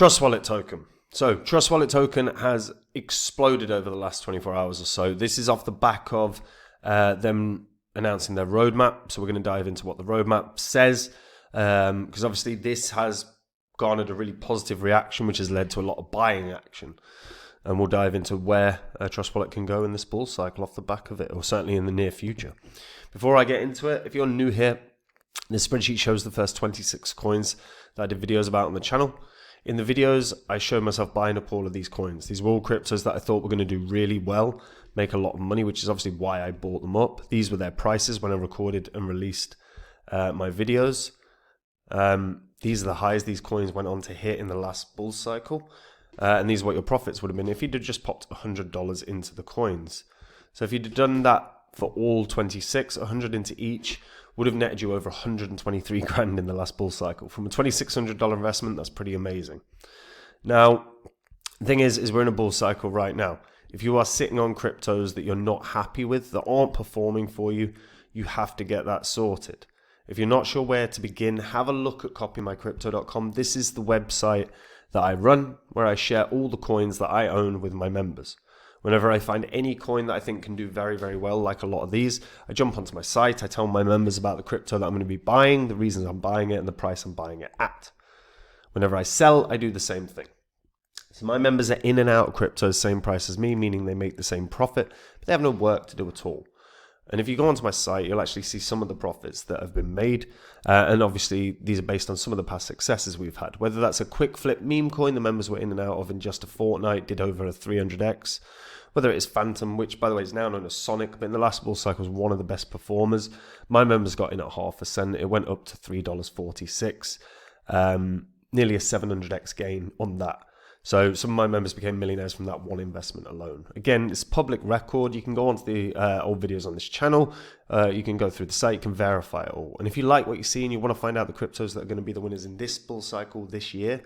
Trust Wallet token. So Trust Wallet token has exploded over the last 24 hours or so. This is off the back of them announcing their roadmap. So we're going to dive into what the roadmap says, because obviously this has garnered a really positive reaction, which has led to a lot of buying action. And we'll dive into where Trust Wallet can go in this bull cycle off the back of it, or certainly in the near future. Before I get into it, if you're new here, this spreadsheet shows the first 26 coins that I did videos about on the channel. In the videos, I showed myself buying up all of these coins. These were all cryptos that I thought were going to do really well, make a lot of money, which is obviously why I bought them up. These were their prices when I recorded and released my videos. These are the highs these coins went on to hit in the last bull cycle. And these are what your profits would have been if you'd have just popped $100 into the coins. So if you'd have done that for all 26, 100 into each, would have netted you over 123 grand in the last bull cycle. From a $2,600 investment, that's pretty amazing. Now, the thing is we're in a bull cycle right now. If you are sitting on cryptos that you're not happy with, that aren't performing for you, you have to get that sorted. If you're not sure where to begin, have a look at copymycrypto.com. This is the website that I run, where I share all the coins that I own with my members. Whenever I find any coin that I think can do very, very well, like a lot of these, I jump onto my site, I tell my members about the crypto that I'm going to be buying, the reasons I'm buying it, and the price I'm buying it at. Whenever I sell, I do the same thing. So my members are in and out of crypto, same price as me, meaning they make the same profit, but they have no work to do at all. And if you go onto my site, you'll actually see some of the profits that have been made. And obviously, these are based on some of the past successes we've had. Whether that's a quick flip meme coin the members were in and out of in just a fortnight, did over a 300x. Whether it is Phantom, which by the way is now known as Sonic, but in the last bull cycle was one of the best performers. My members got in at 0.5%. It went up to $3.46. Nearly a 700x gain on that. So some of my members became millionaires from that one investment alone. Again, it's public record. You can go onto the old videos on this channel. You can go through the site. You can verify it all. And if you like what you see and you want to find out the cryptos that are going to be the winners in this bull cycle this year,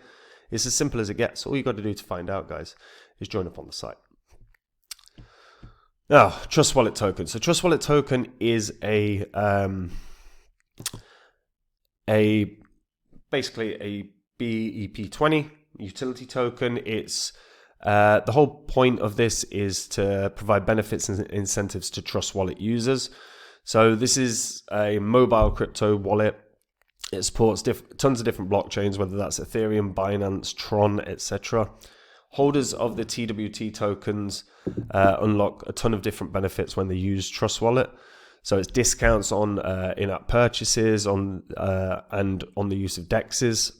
it's as simple as it gets. All you got to do to find out, guys, is join up on the site. Now, Trust Wallet token. So Trust Wallet token is basically a BEP20 utility token. It's the whole point of this is to provide benefits and incentives to Trust Wallet users. So this is a mobile crypto wallet. It supports tons of different blockchains, whether that's Ethereum, Binance, Tron, etc. Holders of the TWT tokens unlock a ton of different benefits when they use Trust Wallet. So it's discounts on in-app purchases, and on the use of DEXs.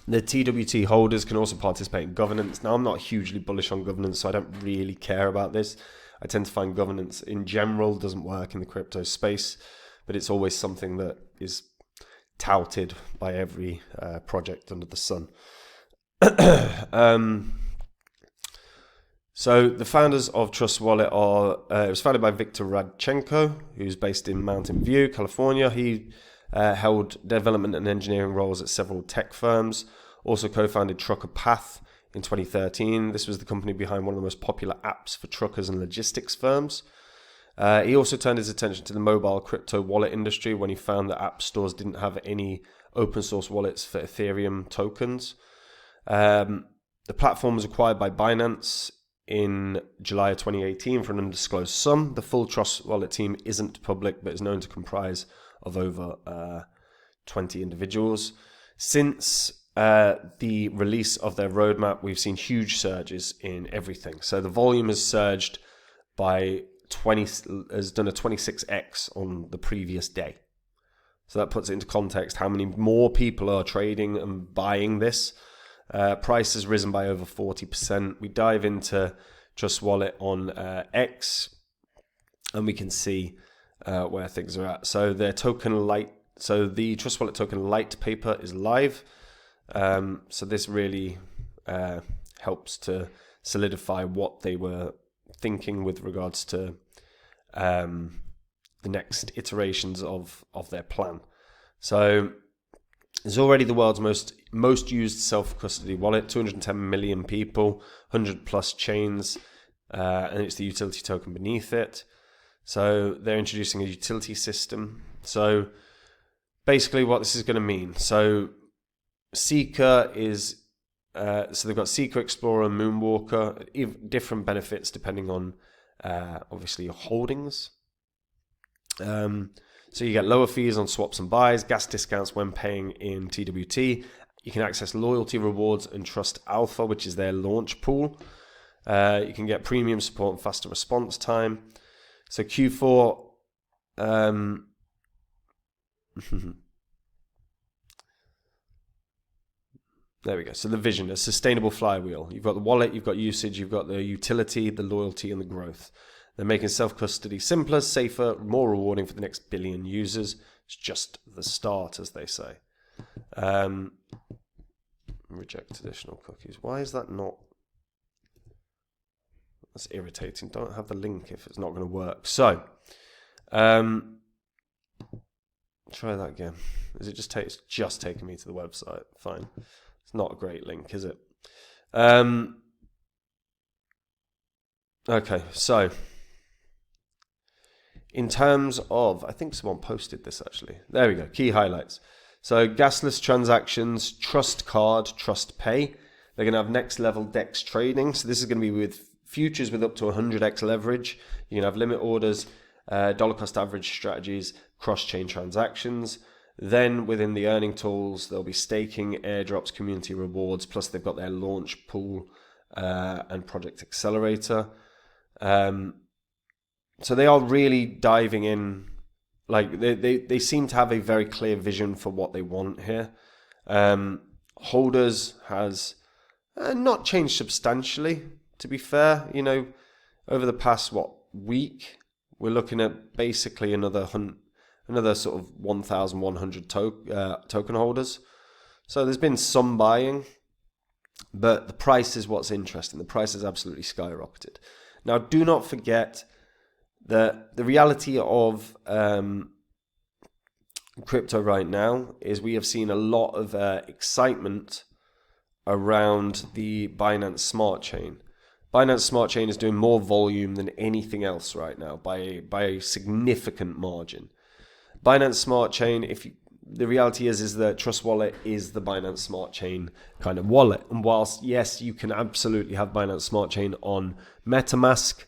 The TWT holders can also participate in governance. Now, I'm not hugely bullish on governance, so I don't really care about this. I tend to find governance in general doesn't work in the crypto space, but it's always something that is touted by every project under the sun. So the founders of Trust Wallet it was founded by Viktor Radchenko, who's based in Mountain View, California. He held development and engineering roles at several tech firms. Also co-founded Trucker Path in 2013. This was the company behind one of the most popular apps for truckers and logistics firms. He also turned his attention to the mobile crypto wallet industry when he found that app stores didn't have any open source wallets for Ethereum tokens. The platform was acquired by Binance in July of 2018 for an undisclosed sum. The full Trust Wallet team isn't public, but is known to comprise of over 20 individuals. Since the release of their roadmap, we've seen huge surges in everything. So the volume has surged by has done a 26x on the previous day. So that puts it into context how many more people are trading and buying this. Price has risen by over 40%. We dive into Trust Wallet on X, and we can see where things are at. So their token light, so the Trust Wallet token light paper is live. So this really helps to solidify what they were thinking with regards to the next iterations of their plan. So it's already the world's most used self-custody wallet, 210 million people, 100 plus chains, and it's the utility token beneath it. So they're introducing a utility system. So basically what this is going to mean. So Seeker is So they've got Seeker, Explorer, and Moonwalker, different benefits depending on obviously your holdings. So you get lower fees on swaps and buys, gas discounts when paying in TWT. You can access loyalty rewards and Trust Alpha, which is their launch pool. You can get premium support and faster response time. So Q4, there we go. So the vision, a sustainable flywheel. You've got the wallet, you've got usage, you've got the utility, the loyalty, and the growth. They're making self-custody simpler, safer, more rewarding for the next billion users. It's just the start, as they say. Reject additional cookies. Why is that not? That's irritating. Don't have the link if it's not going to work. So, try that again. Is it just it's just taking me to the website? Fine. It's not a great link, is it? Okay, so in terms of, I think someone posted this actually. There we go. Key highlights. So gasless transactions, Trust Card, Trust Pay. They're going to have next level DEX trading. So this is going to be with futures with up to 100x leverage. You can have limit orders, dollar cost average strategies, cross-chain transactions. Then within the earning tools, there'll be staking, airdrops, community rewards, plus they've got their launch pool and project accelerator. So they are really diving in. Like they seem to have a very clear vision for what they want here. Holders has not changed substantially, to be fair. You know, over the past week, we're looking at basically another sort of 1,100 token holders. So there's been some buying, but the price is what's interesting. The price has absolutely skyrocketed. Now, do not forget that the reality of crypto right now is we have seen a lot of excitement around the Binance Smart Chain. Binance Smart Chain is doing more volume than anything else right now by a significant margin. Binance Smart Chain, the reality is that Trust Wallet is the Binance Smart Chain kind of wallet. And whilst, yes, you can absolutely have Binance Smart Chain on MetaMask,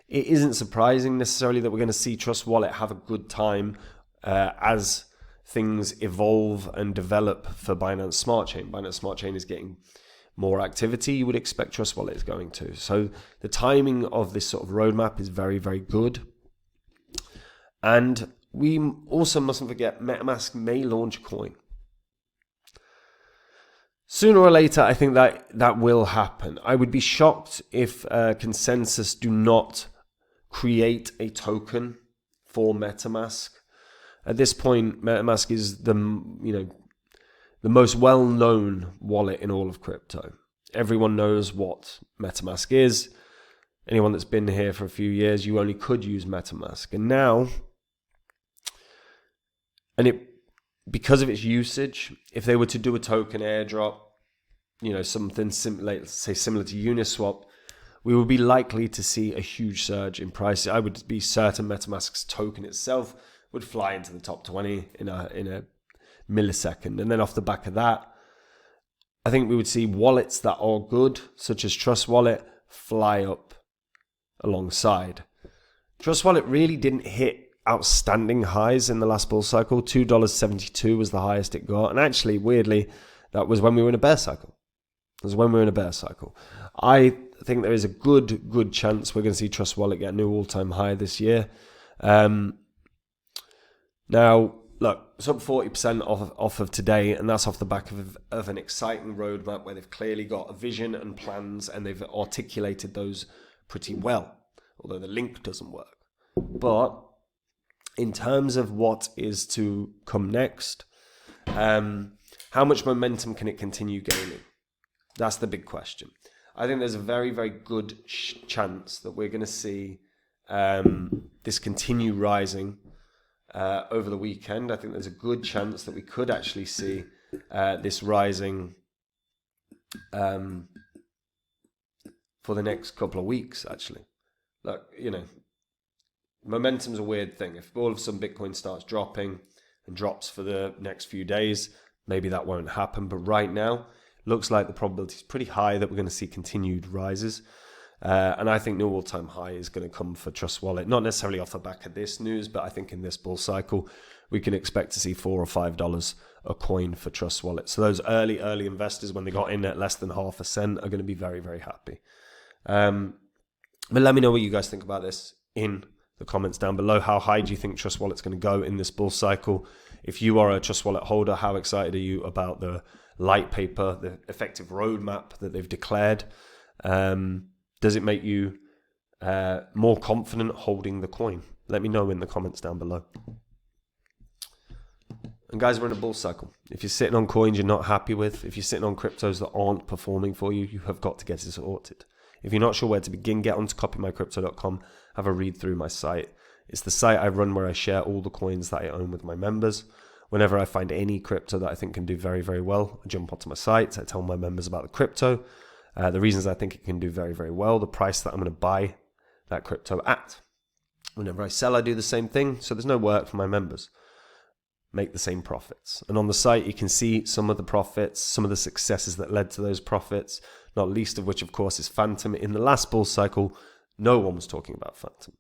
it isn't surprising necessarily that we're going to see Trust Wallet have a good time as things evolve and develop for Binance Smart Chain. Binance Smart Chain is getting more activity. You would expect Trust Wallet is going to. So the timing of this sort of roadmap is very, very good. And we also mustn't forget MetaMask may launch a coin. Sooner or later, I think that will happen. I would be shocked if Consensus do not create a token for MetaMask. At this point, MetaMask is the most well-known wallet in all of crypto. Everyone knows what MetaMask is. Anyone that's been here for a few years, you only could use MetaMask. And now, because of its usage, if they were to do a token airdrop, something similar to Uniswap, we would be likely to see a huge surge in price. I would be certain MetaMask's token itself would fly into the top 20 in a millisecond. And then off the back of that, I think we would see wallets that are good, such as Trust Wallet, fly up alongside. Trust Wallet really didn't hit outstanding highs in the last bull cycle. $2.72 was the highest it got. And actually, weirdly, that was when we were in a bear cycle. I think there is a good chance we're going to see Trust Wallet get a new all-time high this year. Now, look, it's up 40% off of today, and that's off the back of an exciting roadmap where they've clearly got a vision and plans, and they've articulated those pretty well, although the link doesn't work. But in terms of what is to come next, how much momentum can it continue gaining? That's the big question. I think there's a very, very good chance that we're going to see this continue rising over the weekend. I think there's a good chance that we could actually see this rising for the next couple of weeks, actually. Look, momentum's a weird thing. If all of a sudden Bitcoin starts dropping and drops for the next few days, maybe that won't happen. But right now, looks like the probability is pretty high that we're going to see continued rises. And I think new all-time high is going to come for Trust Wallet, not necessarily off the back of this news, but I think in this bull cycle, we can expect to see $4 or $5 a coin for Trust Wallet. So those early investors, when they got in at less than half a cent, are going to be very, very happy. But let me know what you guys think about this in the comments down below. How high do you think Trust Wallet's going to go in this bull cycle? If you are a Trust Wallet holder, how excited are you about the light paper, the effective roadmap that they've declared? Does it make you more confident holding the coin? Let me know in the comments down below. And guys, we're in a bull cycle. If you're sitting on coins you're not happy with, if you're sitting on cryptos that aren't performing for you, you have got to get it sorted. If you're not sure where to begin, get onto copymycrypto.com, have a read through my site. It's the site I run where I share all the coins that I own with my members. Whenever I find any crypto that I think can do very, very well, I jump onto my site, I tell my members about the crypto, the reasons I think it can do very, very well, the price that I'm going to buy that crypto at. Whenever I sell, I do the same thing, so there's no work for my members. Make the same profits. And on the site, you can see some of the profits, some of the successes that led to those profits, not least of which, of course, is Phantom. In the last bull cycle, no one was talking about Phantom.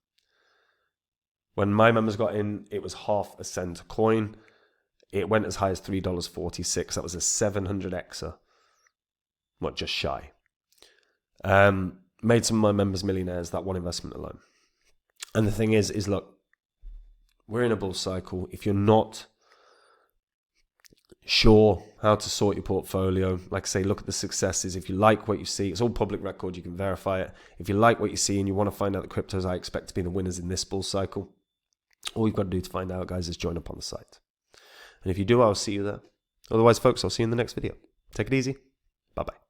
When my members got in, it was half a cent a coin. It went as high as $3.46. That was a 700xer. Not just shy. Made some of my members millionaires, that one investment alone. And the thing is look, we're in a bull cycle. If you're not sure how to sort your portfolio, like I say, look at the successes. If you like what you see, it's all public record, you can verify it. If you like what you see and you want to find out the cryptos I expect to be the winners in this bull cycle, all you've got to do to find out, guys, is join up on the site. And if you do, I'll see you there. Otherwise, folks, I'll see you in the next video. Take it easy. Bye-bye.